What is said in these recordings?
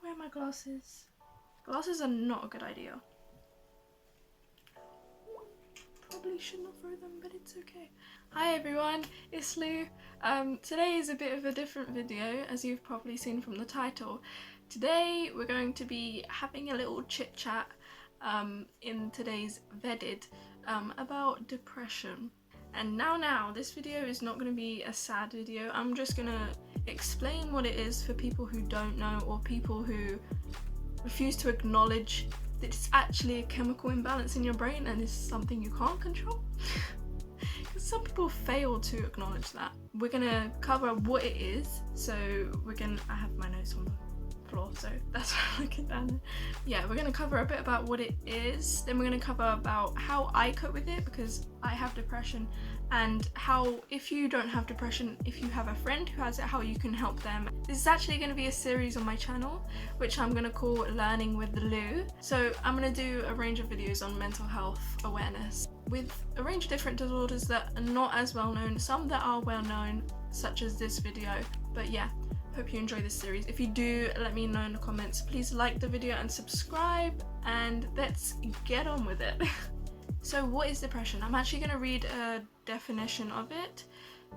wear my glasses. Glasses are not a good idea. Probably should not throw them, but it's okay. Hi everyone, it's Lou. Today is a bit of a different video, as you've probably seen from the title. Today we're going to be having a little chit chat in today's Vedded about depression. And now this video is not going to be a sad video. I'm just going to explain what it is for people who don't know, or people who refuse to acknowledge that it's actually a chemical imbalance in your brain and it's something you can't control. Because some people fail to acknowledge that. We're gonna cover what it is. So I have my notes on the floor, so that's why I'm looking down there. Yeah, we're gonna cover a bit about what it is. Then we're gonna cover about how I cope with it, because I have depression, and how, if you don't have depression, if you have a friend who has it, how you can help them. This is actually going to be a series on my channel, which I'm going to call Learning with Lou. So I'm going to do a range of videos on mental health awareness with a range of different disorders that are not as well known, some that are well known, such as this video. But yeah, hope you enjoy this series. If you do, let me know in the comments. Please like the video and subscribe, and let's get on with it. So what is depression? I'm actually going to read a definition of it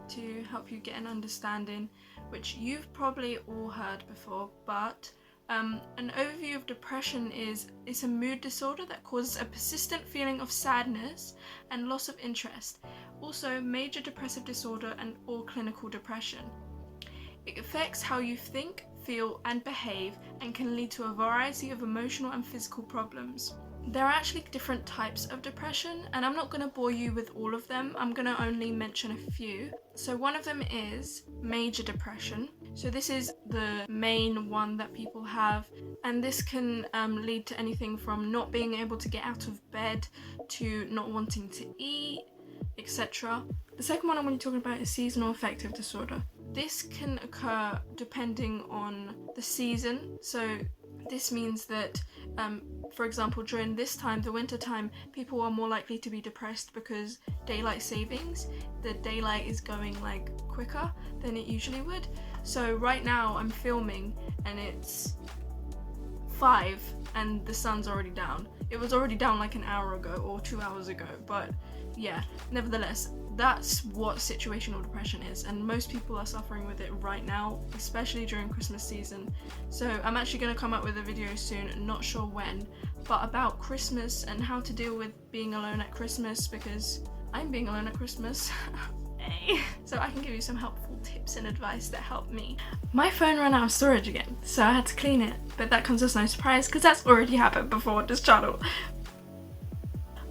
to help you get an understanding, which you've probably all heard before, but an overview of depression is it's a mood disorder that causes a persistent feeling of sadness and loss of interest. Also, major depressive disorder or clinical depression. It affects how you think, feel and behave, and can lead to a variety of emotional and physical problems. There are actually different types of depression, and I'm not going to bore you with all of them. I'm going to only mention a few. So one of them is major depression. So this is the main one that people have, and this can lead to anything from not being able to get out of bed to not wanting to eat, etc. The second one I'm going to be talking about is seasonal affective disorder. This can occur depending on the season. So this means that for example, during this time, the winter time, people are more likely to be depressed because daylight savings, the daylight is going like quicker than it usually would. So right now I'm filming and it's 5 and the sun's already down. It was already down like an hour ago or 2 hours ago, but yeah, nevertheless, that's what situational depression is, and most people are suffering with it right now, especially during Christmas season. So I'm actually going to come up with a video soon, not sure when, but about Christmas and how to deal with being alone at Christmas, because I'm being alone at Christmas. So I can give you some helpful tips and advice that help me. My phone ran out of storage again, so I had to clean it, but that comes as no surprise because that's already happened before on this channel.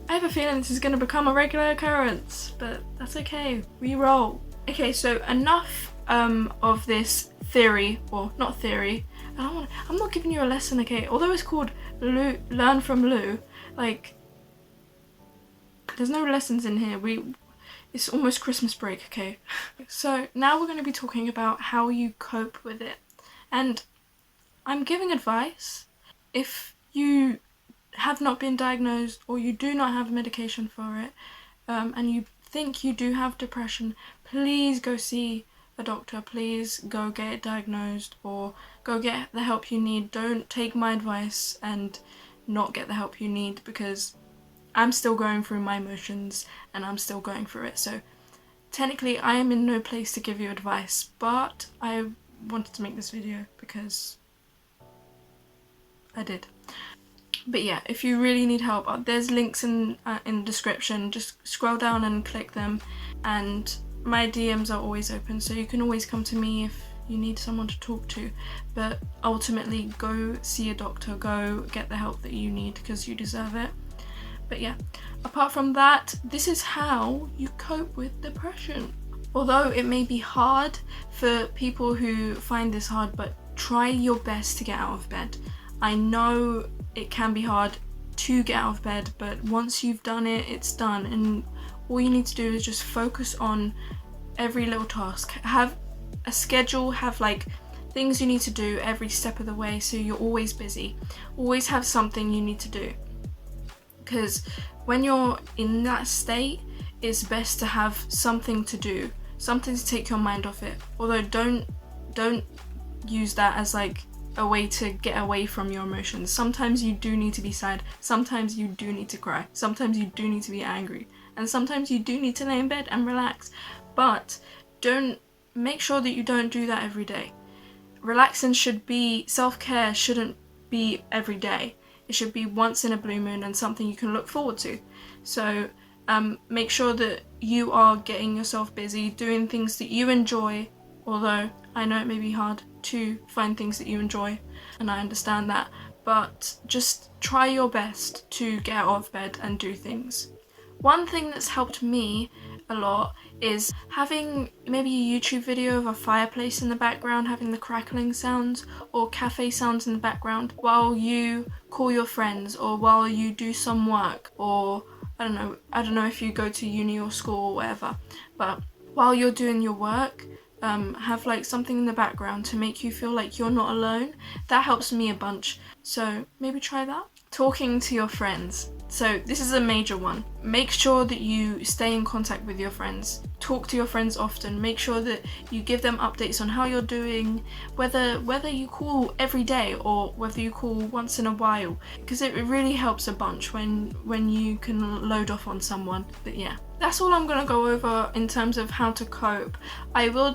I have a feeling this is going to become a regular occurrence, but that's okay, we roll. Okay, so enough of this theory, or not theory. I'm not giving you a lesson, okay? Although it's called Learn from Lou, like, there's no lessons in here. It's almost Christmas break, okay? So now we're going to be talking about how you cope with it. And I'm giving advice. If you have not been diagnosed, or you do not have medication for it, and you think you do have depression, please go see a doctor. Please go get it diagnosed, or go get the help you need. Don't take my advice and not get the help you need, because I'm still going through my emotions and I'm still going through it. So technically I am in no place to give you advice, but I wanted to make this video because I did. But yeah, if you really need help, there's links in the description. Just scroll down and click them, and my DMs are always open, so you can always come to me if you need someone to talk to. But ultimately, go see a doctor, go get the help that you need, because you deserve it. But yeah, apart from that, this is how you cope with depression. Although it may be hard for people who find this hard, but try your best to get out of bed. I know it can be hard to get out of bed, but once you've done it, it's done, and all you need to do is just focus on every little task. Have a schedule, have like things you need to do every step of the way, so you're always busy. Always have something you need to do, because when you're in that state, it's best to have something to do, something to take your mind off it. Although don't use that as like a way to get away from your emotions. Sometimes you do need to be sad, sometimes you do need to cry, sometimes you do need to be angry, and sometimes you do need to lay in bed and relax. But make sure that you don't do that every day. Relaxing should be, self-care shouldn't be every day. It should be once in a blue moon and something you can look forward to. So make sure that you are getting yourself busy, doing things that you enjoy, although I know it may be hard to find things that you enjoy, and I understand that, but just try your best to get out of bed and do things. One thing that's helped me a lot is having maybe a YouTube video of a fireplace in the background, having the crackling sounds or cafe sounds in the background while you call your friends or while you do some work, or I don't know if you go to uni or school or whatever, but while you're doing your work, have like something in the background to make you feel like you're not alone. That helps me a bunch, so maybe try that. Talking to your friends. So this is a major one. Make sure that you stay in contact with your friends. Talk to your friends often. Make sure that you give them updates on how you're doing, whether you call every day or whether you call once in a while, because it really helps a bunch when you can load off on someone. But yeah, that's all I'm gonna go over in terms of how to cope. I will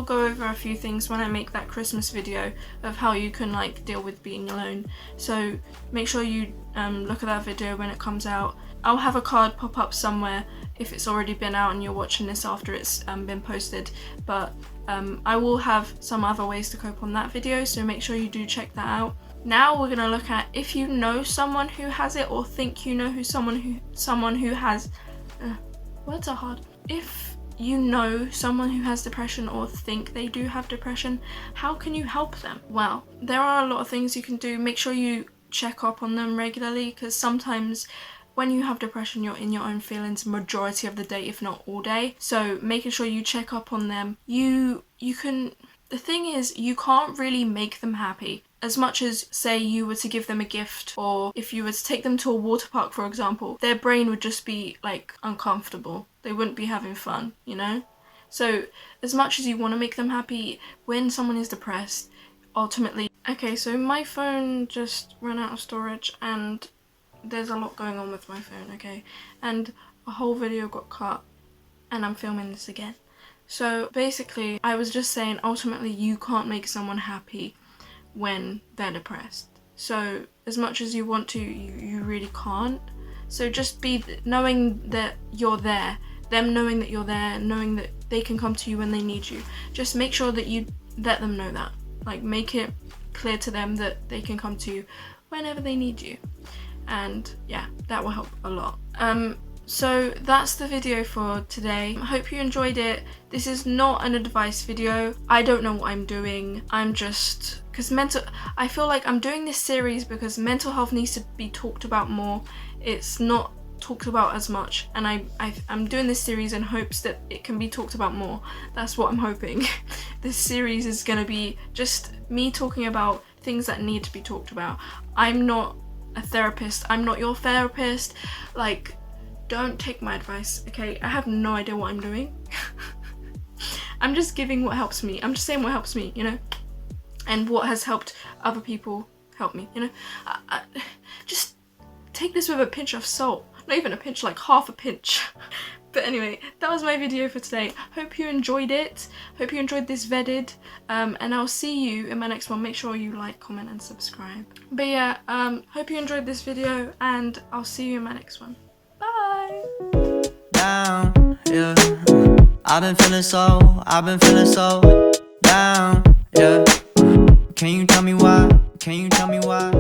go over a few things when I make that Christmas video of how you can like deal with being alone. So make sure you look at that video when it comes out. I'll have a card pop up somewhere if it's already been out and you're watching this after it's been posted, but I will have some other ways to cope on that video, so make sure you do check that out. Now we're gonna look at if you know someone who has it or think you know someone who has words are hard. If you know someone who has depression or think they do have depression, how can you help them? Well, there are a lot of things you can do. Make sure you check up on them regularly, because sometimes when you have depression you're in your own feelings majority of the day, if not all day. So making sure you check up on them. The thing is, you can't really make them happy. As much as, say, you were to give them a gift, or if you were to take them to a water park, for example, their brain would just be like uncomfortable. They wouldn't be having fun, you know? So as much as you want to make them happy, when someone is depressed, ultimately... Okay, so my phone just ran out of storage and there's a lot going on with my phone, okay? And a whole video got cut and I'm filming this again. So basically, I was just saying, ultimately you can't make someone happy when they're depressed. So as much as you want to, you really can't. So just be knowing that you're there, them knowing that you're there, knowing that they can come to you when they need you. Just make sure that you let them know that. Like, make it clear to them that they can come to you whenever they need you. And yeah, that will help a lot. So that's the video for today. I hope you enjoyed it. This is not an advice video. I don't know what I'm doing. I'm just... I feel like I'm doing this series because mental health needs to be talked about more. It's not talked about as much, and I'm doing this series in hopes that it can be talked about more. That's what I'm hoping. This series is gonna be just me talking about things that need to be talked about. I'm not a therapist. I'm not your therapist. Like, don't take my advice, okay? I have no idea what I'm doing. I'm just giving what helps me. I'm just saying what helps me, you know? And what has helped other people help me, you know? Just take this with a pinch of salt. Not even a pinch, like half a pinch. But anyway, that was my video for today. Hope you enjoyed it. Hope you enjoyed this vetted. And I'll see you in my next one. Make sure you like, comment, and subscribe. But yeah, hope you enjoyed this video, and I'll see you in my next one. Bye! Down, yeah. I've been feeling so down, yeah. Can you tell me why? Can you tell me why?